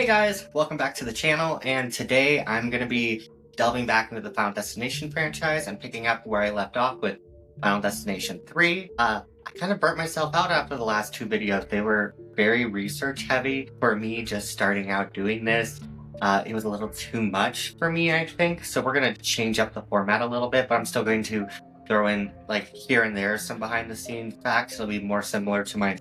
Hey guys, welcome back to the channel, and today I'm going to be delving back into the Final Destination franchise and picking up where I left off with Final Destination 3. I kind of burnt myself out after the last two videos. They were very research heavy for me just starting out doing this. It was a little too much for me, I think, so we're going to change up the format a little bit, but I'm still going to throw in, like, here and there some behind the scenes facts. It'll be more similar to my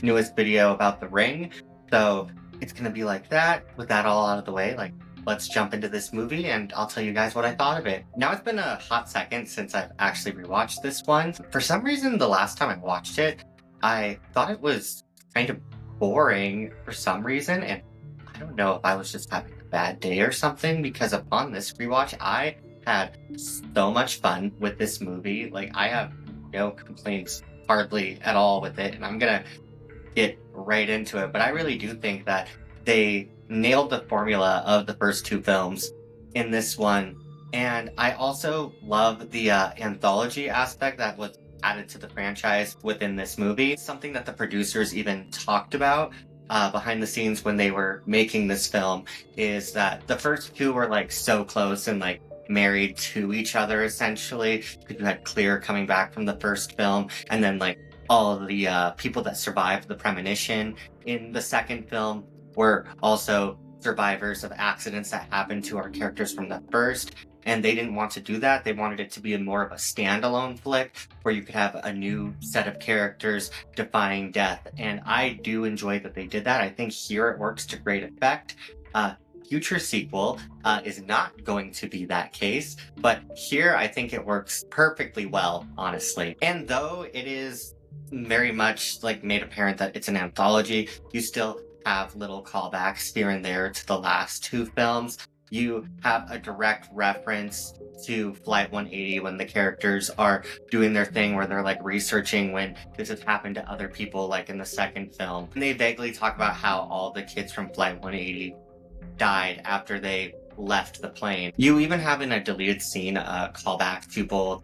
newest video about the ring. So it's gonna be like that. With that all out of the way, like, let's jump into this movie and I'll tell you guys what I thought of it. Now, it's been a hot second since I've actually rewatched this one. For some reason, the last time I watched it, I thought it was kind of boring for some reason, and I don't know if I was just having a bad day or something, because upon this rewatch, I had so much fun with this movie. Like, I have no complaints hardly at all with it, and I'm gonna get right into it, but I really do think that they nailed the formula of the first two films in this one. And I also love the anthology aspect that was added to the franchise within this movie. Something that the producers even talked about behind the scenes when they were making this film is that the first two were like so close and like married to each other essentially, because you had Clear coming back from the first film, and then like all of the people that survived the premonition in the second film were also survivors of accidents that happened to our characters from the first, and they didn't want to do that. They wanted it to be more of a standalone flick where you could have a new set of characters defying death, and I do enjoy that they did that. I think here it works to great effect. Future sequel is not going to be that case, but here I think it works perfectly well, honestly. And though it is very much like made apparent that it's an anthology, you still have little callbacks here and there to the last two films. You have a direct reference to Flight 180 when the characters are doing their thing where they're like researching when this has happened to other people, like in the second film. And they vaguely talk about how all the kids from Flight 180 died after they left the plane. You even have in a deleted scene a callback to both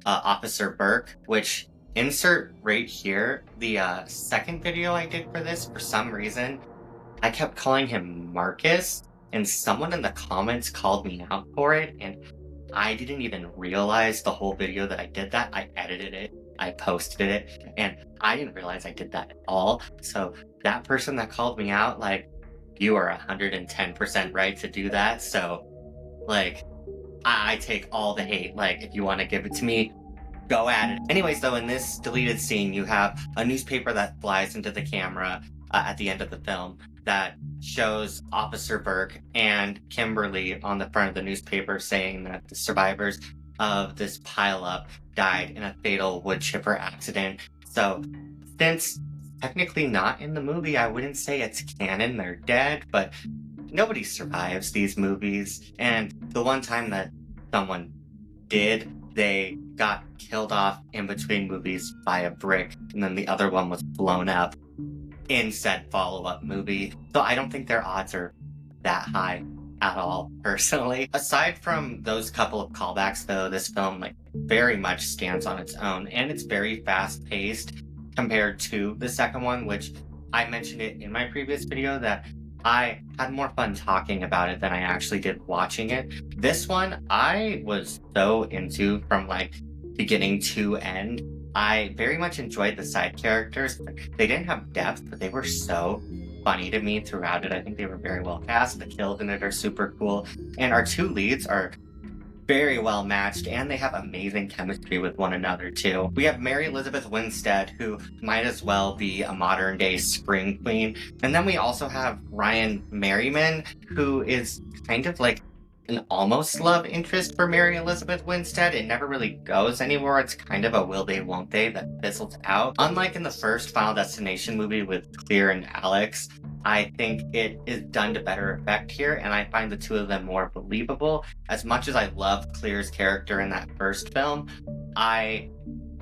Officer Burke, which insert right here. The second video I did for this, for some reason, I kept calling him Marcus, and someone in the comments called me out for it, and I didn't even realize the whole video that I did that. I edited it, I posted it, and I didn't realize I did that at all. So that person that called me out, like, you are 110% right to do that. So, like, I take all the hate. Like, if you want to give it to me, go at it. Anyways, though, in this deleted scene, you have a newspaper that flies into the camera at the end of the film that shows Officer Burke and Kimberly on the front of the newspaper saying that the survivors of this pileup died in a fatal wood chipper accident. So, since technically not in the movie, I wouldn't say it's canon, they're dead, but nobody survives these movies. And the one time that someone did, they got killed off in between movies by a brick, and then the other one was blown up in said follow-up movie. So I don't think their odds are that high at all, personally. Aside from those couple of callbacks, though, this film like very much stands on its own, and it's very fast-paced compared to the second one, which I mentioned it in my previous video that I had more fun talking about it than I actually did watching it. This one, I was so into from like beginning to end. I very much enjoyed the side characters. They didn't have depth, but they were so funny to me throughout it. I think they were very well cast. The kills in it are super cool. And our two leads are very well matched, and they have amazing chemistry with one another too. We have Mary Elizabeth Winstead, who might as well be a modern day Spring Queen. And then we also have Ryan Merriman, who is kind of like an almost love interest for Mary Elizabeth Winstead. It never really goes anywhere. It's kind of a will they, won't they that fizzles out. Unlike in the first Final Destination movie with Clear and Alex, I think it is done to better effect here, and I find the two of them more believable. As much as I love Clear's character in that first film, I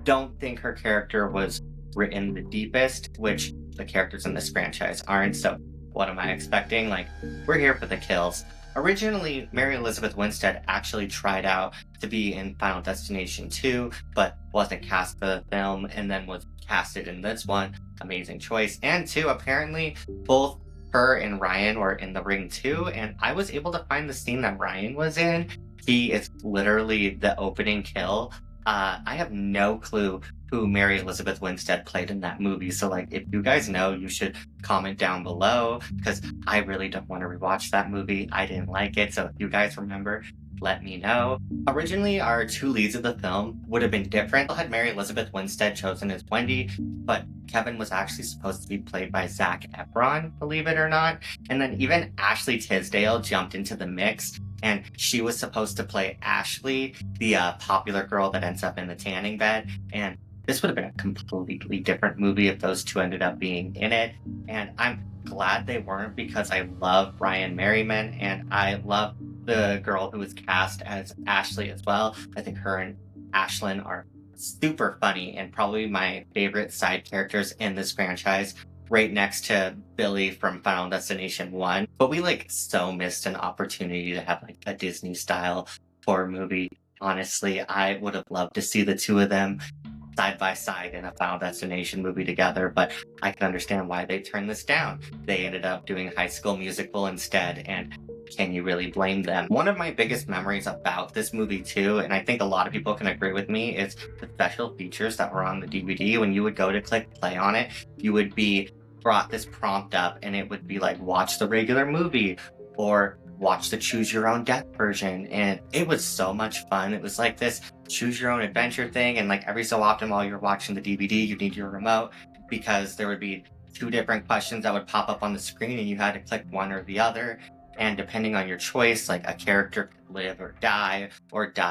don't think her character was written the deepest, which the characters in this franchise aren't. So what am I expecting? Like, we're here for the kills. Originally, Mary Elizabeth Winstead actually tried out to be in Final Destination 2, but wasn't cast for the film, and then was casted in this one. Amazing choice. And two, apparently, both her and Ryan were in the ring too, and I was able to find the scene that Ryan was in. He is literally the opening kill. I have no clue who Mary Elizabeth Winstead played in that movie. So, like, if you guys know, you should comment down below because I really don't want to rewatch that movie. I didn't like it. So, if you guys remember, let me know. Originally, our two leads of the film would have been different. Had Mary Elizabeth Winstead chosen as Wendy, but Kevin was actually supposed to be played by Zac Efron, believe it or not. And then even Ashley Tisdale jumped into the mix, and she was supposed to play Ashley, the popular girl that ends up in the tanning bed. And this would have been a completely different movie if those two ended up being in it. And I'm glad they weren't because I love Brian Merriman and I love the girl who was cast as Ashley as well. I think her and Ashlyn are super funny and probably my favorite side characters in this franchise, right next to Billy from Final Destination 1. But we like so missed an opportunity to have like a Disney style horror movie. Honestly, I would have loved to see the two of them side by side in a Final Destination movie together, but I can understand why they turned this down. They ended up doing High School Musical instead, and can you really blame them? One of my biggest memories about this movie too, and I think a lot of people can agree with me, is the special features that were on the DVD. When you would go to click play on it, you would be brought this prompt up and it would be like, watch the regular movie or watch the choose your own death version. And it was so much fun. It was like this choose your own adventure thing. And like every so often while you're watching the DVD, you need your remote because there would be two different questions that would pop up on the screen and you had to click one or the other. And depending on your choice, like a character could live or die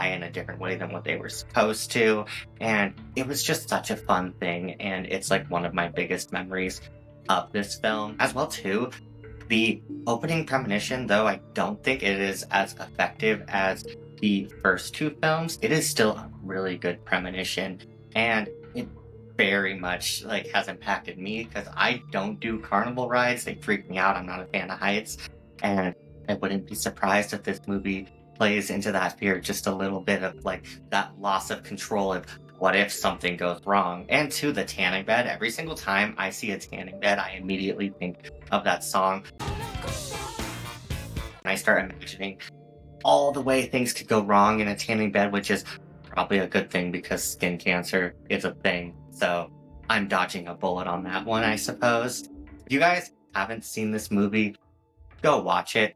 in a different way than what they were supposed to. And it was just such a fun thing. And it's like one of my biggest memories of this film as well too. The opening premonition, though I don't think it is as effective as the first two films, it is still a really good premonition. And it very much like has impacted me because I don't do carnival rides. They freak me out. I'm not a fan of heights. And I wouldn't be surprised if this movie plays into that fear just a little bit of like that loss of control of what if something goes wrong. And to the tanning bed, every single time I see a tanning bed, I immediately think of that song. And I start imagining all the way things could go wrong in a tanning bed, which is probably a good thing because skin cancer is a thing. So I'm dodging a bullet on that one, I suppose. If you guys haven't seen this movie, go watch it.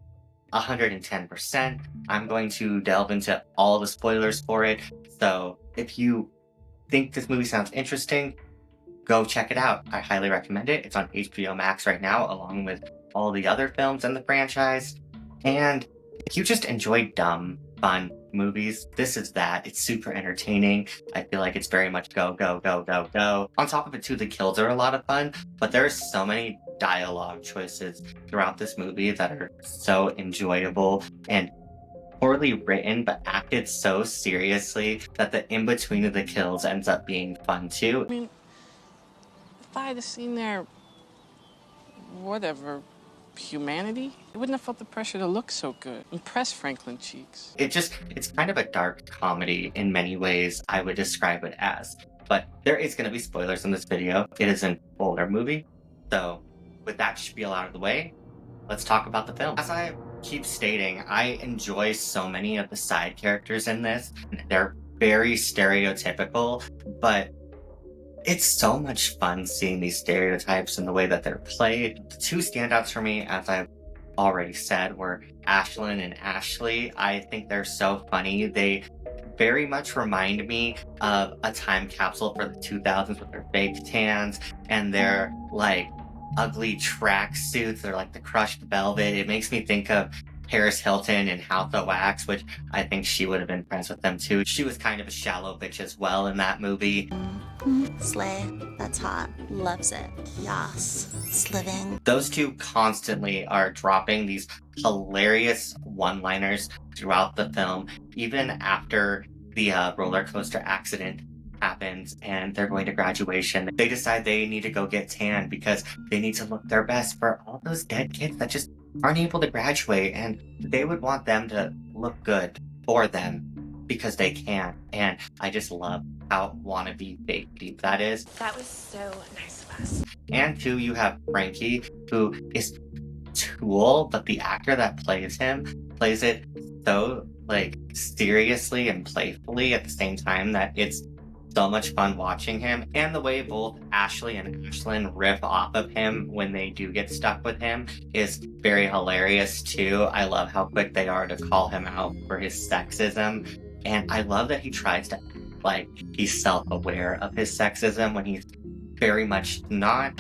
110%. I'm going to delve into all the spoilers for it. So if you think this movie sounds interesting, go check it out. I highly recommend it. It's on HBO Max right now, along with all the other films in the franchise. And if you just enjoy dumb, fun movies, this is that. It's super entertaining. I feel like it's very much go, go, go, go, go. On top of it, too, the kills are a lot of fun, but there's so many dialogue choices throughout this movie that are so enjoyable and poorly written, but acted so seriously that the in-between of the kills ends up being fun, too. I mean, if I had seen their, whatever, humanity, I wouldn't have felt the pressure to look so good. Impress Franklin Cheeks. It's kind of a dark comedy in many ways, I would describe it as. But there is going to be spoilers in this video. It is an older movie. So with that spiel out of the way, let's talk about the film. As I keep stating, I enjoy so many of the side characters in this. They're very stereotypical, but it's so much fun seeing these stereotypes and the way that they're played. The two standouts for me, as I've already said, were Ashlyn and Ashley. I think they're so funny. They very much remind me of a time capsule for the 2000s with their fake tans and their like ugly track suits. They're like the crushed velvet. It makes me think of Paris Hilton and House of Wax, which I think she would have been friends with them too. She was kind of a shallow bitch as well in that movie. Slay. That's hot. Loves it. Yas. Sliving. Those two constantly are dropping these hilarious one-liners throughout the film, even after the roller coaster accident happens and they're going to graduation. They decide they need to go get tan because they need to look their best for all those dead kids that just aren't able to graduate, and they would want them to look good for them because they can. And I just love how wannabe fake deep that is. That was so nice of us. And two, you have Frankie, who is cool, but the actor that plays him plays it so like seriously and playfully at the same time that it's so much fun watching him. And the way both Ashley and Ashlyn riff off of him when they do get stuck with him is very hilarious too. I love how quick they are to call him out for his sexism. And I love that he tries to act like he's self-aware of his sexism when he's very much not.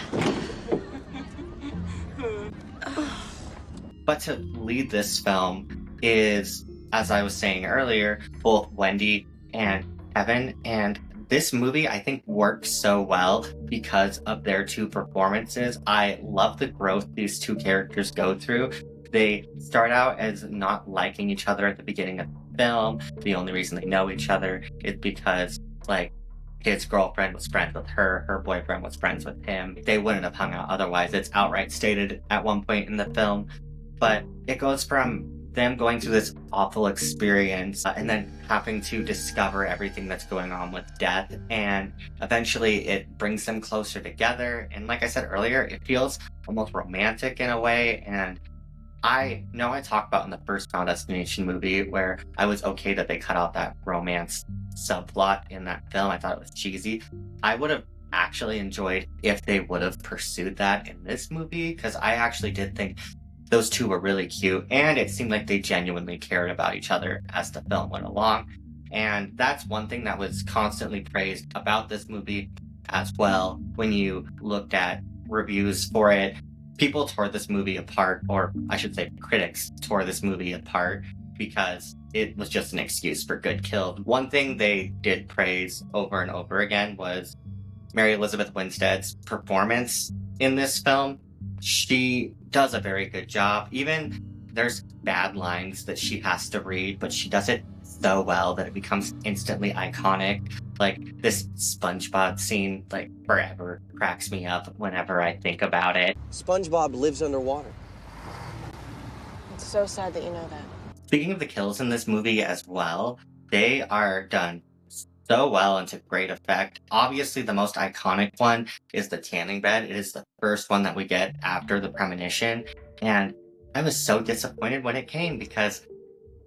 But to lead this film is, as I was saying earlier, both Wendy and Kevin. And this movie, I think, works so well because of their two performances. I love the growth these two characters go through. They start out as not liking each other at the beginning of the film. The only reason they know each other is because, like, his girlfriend was friends with her boyfriend was friends with him. They wouldn't have hung out otherwise. It's outright stated at one point in the film. But it goes from them going through this awful experience and then having to discover everything that's going on with death. And eventually it brings them closer together. And like I said earlier, it feels almost romantic in a way. And I know I talked about in the first Final Destination movie where I was okay that they cut out that romance subplot in that film. I thought it was cheesy. I would have actually enjoyed if they would have pursued that in this movie, because I actually did think those two were really cute, and it seemed like they genuinely cared about each other as the film went along. And that's one thing that was constantly praised about this movie as well. When you looked at reviews for it, people tore this movie apart, or I should say critics tore this movie apart because it was just an excuse for good killed. One thing they did praise over and over again was Mary Elizabeth Winstead's performance in this film. She does a very good job. Even there's bad lines that she has to read, but she does it so well that it becomes instantly iconic. Like this SpongeBob scene, like forever cracks me up whenever I think about it. SpongeBob lives underwater. It's so sad that you know that. Speaking of the kills in this movie as well, they are done so well and to great effect. Obviously, the most iconic one is the tanning bed. It is the first one that we get after the premonition. And I was so disappointed when it came because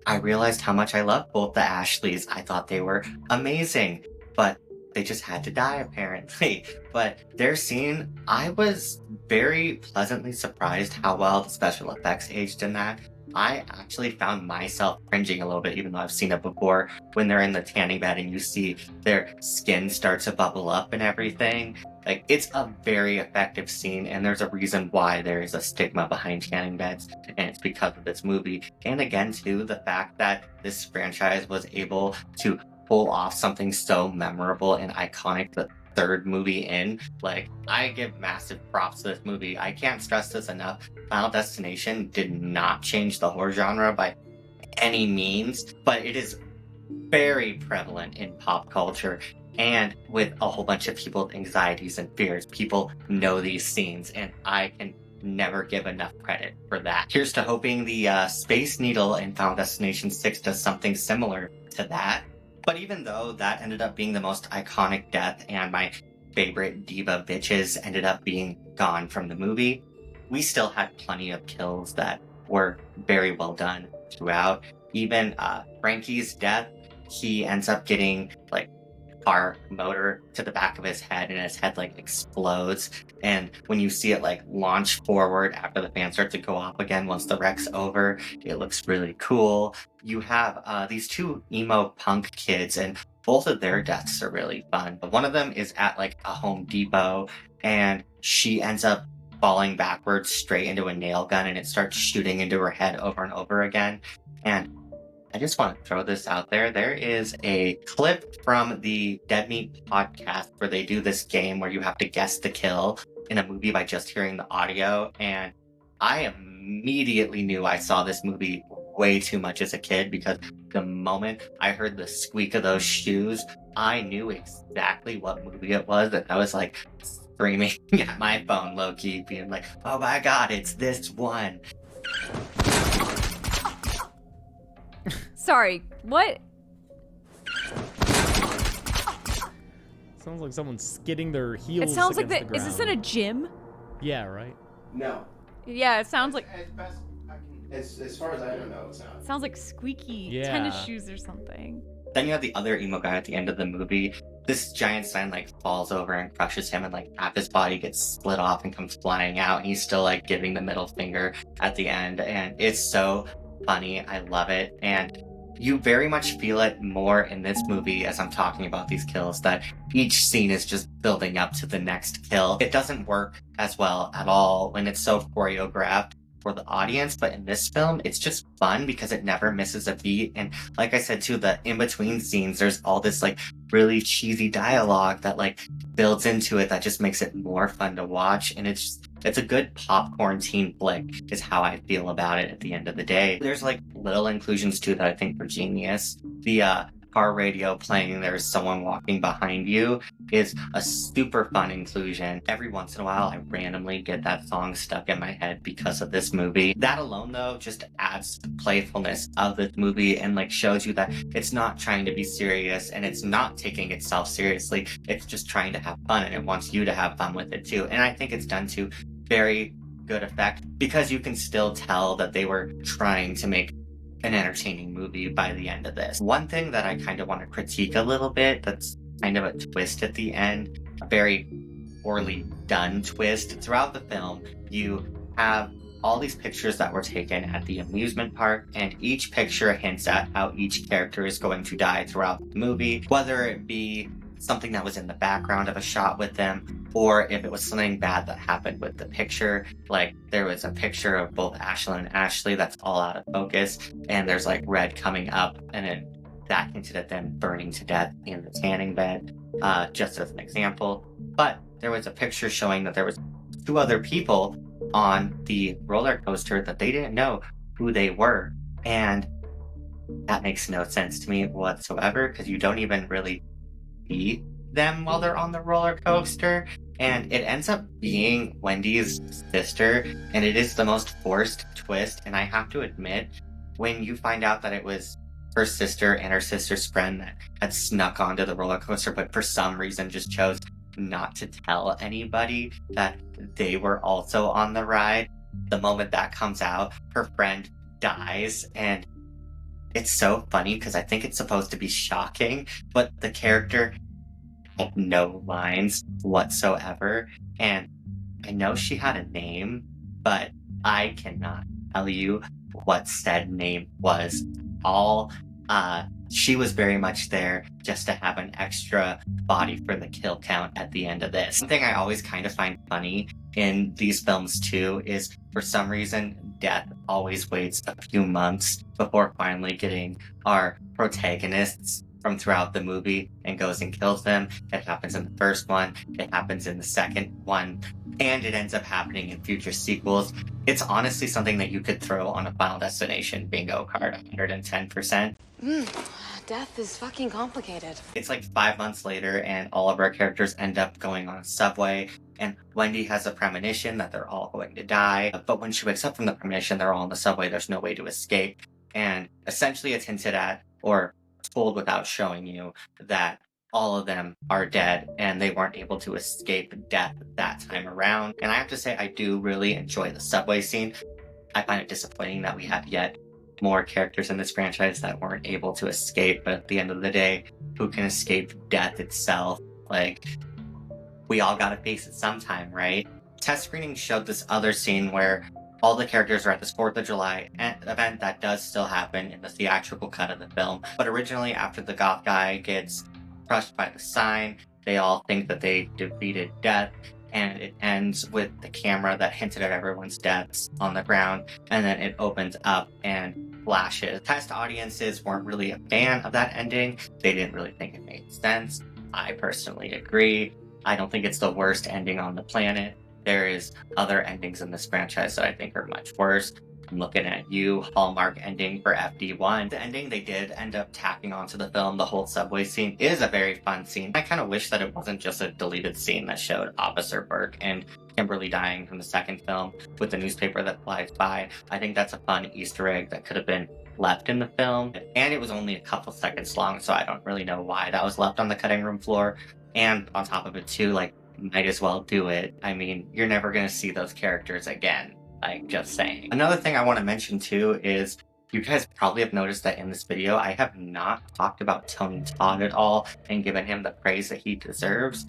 I realized how much I loved both the Ashleys. I thought they were amazing, but they just had to die apparently. But their scene, I was very pleasantly surprised how well the special effects aged in that. I actually found myself cringing a little bit, even though I've seen it before, when they're in the tanning bed and you see their skin start to bubble up and everything. Like, it's a very effective scene, and there's a reason why there is a stigma behind tanning beds, and it's because of this movie. And again, too, the fact that this franchise was able to pull off something so memorable and iconic the third movie in. Like, I give massive props to this movie. I can't stress this enough. Final Destination did not change the horror genre by any means, but it is very prevalent in pop culture. And with a whole bunch of people with anxieties and fears, people know these scenes, and I can never give enough credit for that. Here's to hoping the Space Needle in Final Destination 6 does something similar to that. But even though that ended up being the most iconic death and my favorite diva bitches ended up being gone from the movie, we still had plenty of kills that were very well done throughout. Even Frankie's death, he ends up getting like car motor to the back of his head and his head like explodes, and when you see it like launch forward after the fans start to go off again once the wreck's over, it looks really cool. You have these two emo punk kids, and both of their deaths are really fun. But one of them is at like a Home Depot, and she ends up falling backwards straight into a nail gun, and it starts shooting into her head over and over again. And I just want to throw this out there. There is a clip from the Dead Meat podcast where they do this game where you have to guess the kill in a movie by just hearing the audio. And I immediately knew I saw this movie way too much as a kid, because the moment I heard the squeak of those shoes, I knew exactly what movie it was. And I was like screaming at my phone low-key, being like, oh my god, it's this one. Sorry, what? Sounds like someone's skidding their heels. It sounds like against that. the Is this in ground. a gym? Yeah, right. No. Yeah, it sounds like As best I can, as far as I don't know, it's not. sounds like squeaky Yeah. tennis shoes or something. Then you have the other emo guy at the end of the movie. This giant sign like falls over and crushes him, and like half his body gets split off and comes flying out. And he's still like giving the middle finger at the end, and it's so funny. I love it, and you very much feel it more in this movie as I'm talking about these kills, that each scene is just building up to the next kill. It doesn't work as well at all when it's so choreographed for the audience, but in this film it's just fun because it never misses a beat. And like I said too, the in-between scenes, there's all this like really cheesy dialogue that like builds into it that just makes it more fun to watch. And it's a good popcorn teen flick is how I feel about it at the end of the day. There's like little inclusions too that I think were genius. The car radio playing "There's Someone Walking Behind You" is a super fun inclusion. Every once in a while I randomly get that song stuck in my head because of this movie. That alone though just adds to the playfulness of this movie and like shows you that it's not trying to be serious and it's not taking itself seriously. It's just trying to have fun, and it wants you to have fun with it too. And I think it's done to very good effect because you can still tell that they were trying to make an entertaining movie by the end of this. One thing that I kind of want to critique a little bit, that's kind of a twist at the end, a very poorly done twist. Throughout the film, you have all these pictures that were taken at the amusement park, and each picture hints at how each character is going to die throughout the movie, whether it be something that was in the background of a shot with them, or if it was something bad that happened with the picture. Like there was a picture of both Ashlyn and Ashley that's all out of focus, and there's like red coming up, and that hinted at them burning to death in the tanning bed, just as an example. But there was a picture showing that there was 2 other people on the roller coaster that they didn't know who they were, and that makes no sense to me whatsoever because you don't even really see them while they're on the roller coaster. And it ends up being Wendy's sister, and it is the most forced twist. And I have to admit, when you find out that it was her sister and her sister's friend that had snuck onto the roller coaster, but for some reason just chose not to tell anybody that they were also on the ride, the moment that comes out, her friend dies. And it's so funny because I think it's supposed to be shocking, but the character had no lines whatsoever. And I know she had a name, but I cannot tell you what said name was. She was very much there just to have an extra body for the kill count at the end of this. One thing I always kind of find funny in these films too is, for some reason, death always waits a few months before finally getting our protagonists from throughout the movie and goes and kills them. It happens in the first one, it happens in the second one, and it ends up happening in future sequels. It's honestly something that you could throw on a Final Destination bingo card 110%. Death is fucking complicated. It's like 5 months later, and all of our characters end up going on a subway, and Wendy has a premonition that they're all going to die. But when she wakes up from the premonition, they're all on the subway, there's no way to escape. And essentially it's hinted at, or told without showing you, that all of them are dead and they weren't able to escape death that time around. And I have to say, I do really enjoy the subway scene. I find it disappointing that we have yet more characters in this franchise that weren't able to escape, but at the end of the day, who can escape death itself? Like, we all gotta face it sometime, right? Test screening showed this other scene where all the characters are at this 4th of July event that does still happen in the theatrical cut of the film. But originally, after the goth guy gets crushed by the sign, they all think that they defeated death, and it ends with the camera that hinted at everyone's deaths on the ground, and then it opens up and flashes. Test audiences weren't really a fan of that ending. They didn't really think it made sense. I personally agree. I don't think it's the worst ending on the planet. There is other endings in this franchise that I think are much worse. I'm looking at you, Hallmark ending for FD1. The ending they did end up tacking onto the film, the whole subway scene, is a very fun scene. I kind of wish that it wasn't just a deleted scene that showed Officer Burke and Kimberly dying from the second film with the newspaper that flies by. I think that's a fun Easter egg that could have been left in the film. And it was only a couple seconds long, so I don't really know why that was left on the cutting room floor. And on top of it too, like, might as well do it. I mean, you're never gonna see those characters again. Like, just saying. Another thing I want to mention too is you guys probably have noticed that in this video, I have not talked about Tony Todd at all and given him the praise that he deserves.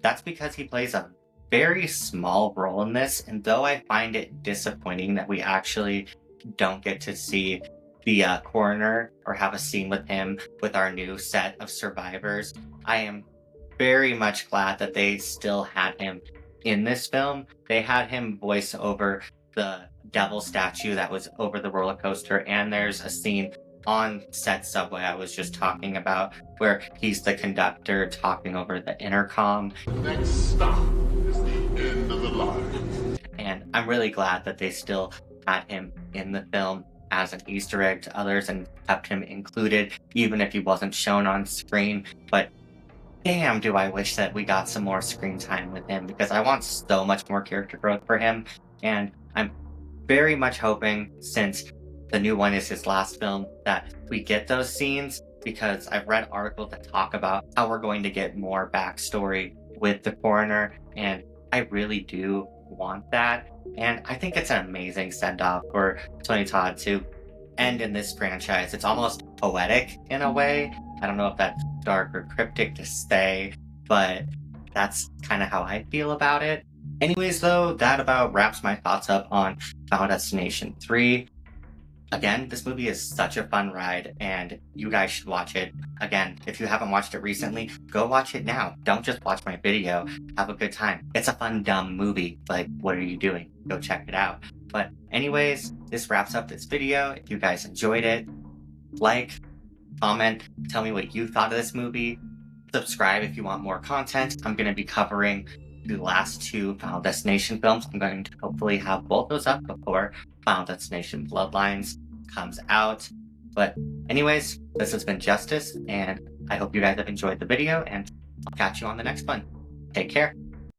That's because he plays a very small role in this, and though I find it disappointing that we actually don't get to see the coroner or have a scene with him with our new set of survivors, I am very much glad that they still had him in this film. They had him voice over the devil statue that was over the roller coaster, and there's a scene on said subway I was just talking about where he's the conductor talking over the intercom. The next stop is the end of the line. And I'm really glad that they still had him in the film as an Easter egg to others and kept him included, even if he wasn't shown on screen. But damn, do I wish that we got some more screen time with him, because I want so much more character growth for him. And I'm very much hoping, since the new one is his last film, that we get those scenes, because I've read articles that talk about how we're going to get more backstory with the coroner, and I really do want that. And I think it's an amazing send-off for Tony Todd to end in this franchise. It's almost poetic in a way. I don't know if that's dark or cryptic to say, but that's kind of how I feel about it. Anyways, though, that about wraps my thoughts up on Final Destination 3. Again, this movie is such a fun ride, and you guys should watch it. Again, if you haven't watched it recently, go watch it now. Don't just watch my video. Have a good time. It's a fun, dumb movie. Like, what are you doing? Go check it out. But anyways, this wraps up this video. If you guys enjoyed it, like, comment, tell me what you thought of this movie. Subscribe if you want more content. I'm going to be covering the last two Final Destination films. I'm going to hopefully have both those up before Final Destination Bloodlines comes out. But anyways, this has been Justice, and I hope you guys have enjoyed the video, and I'll catch you on the next one. Take care.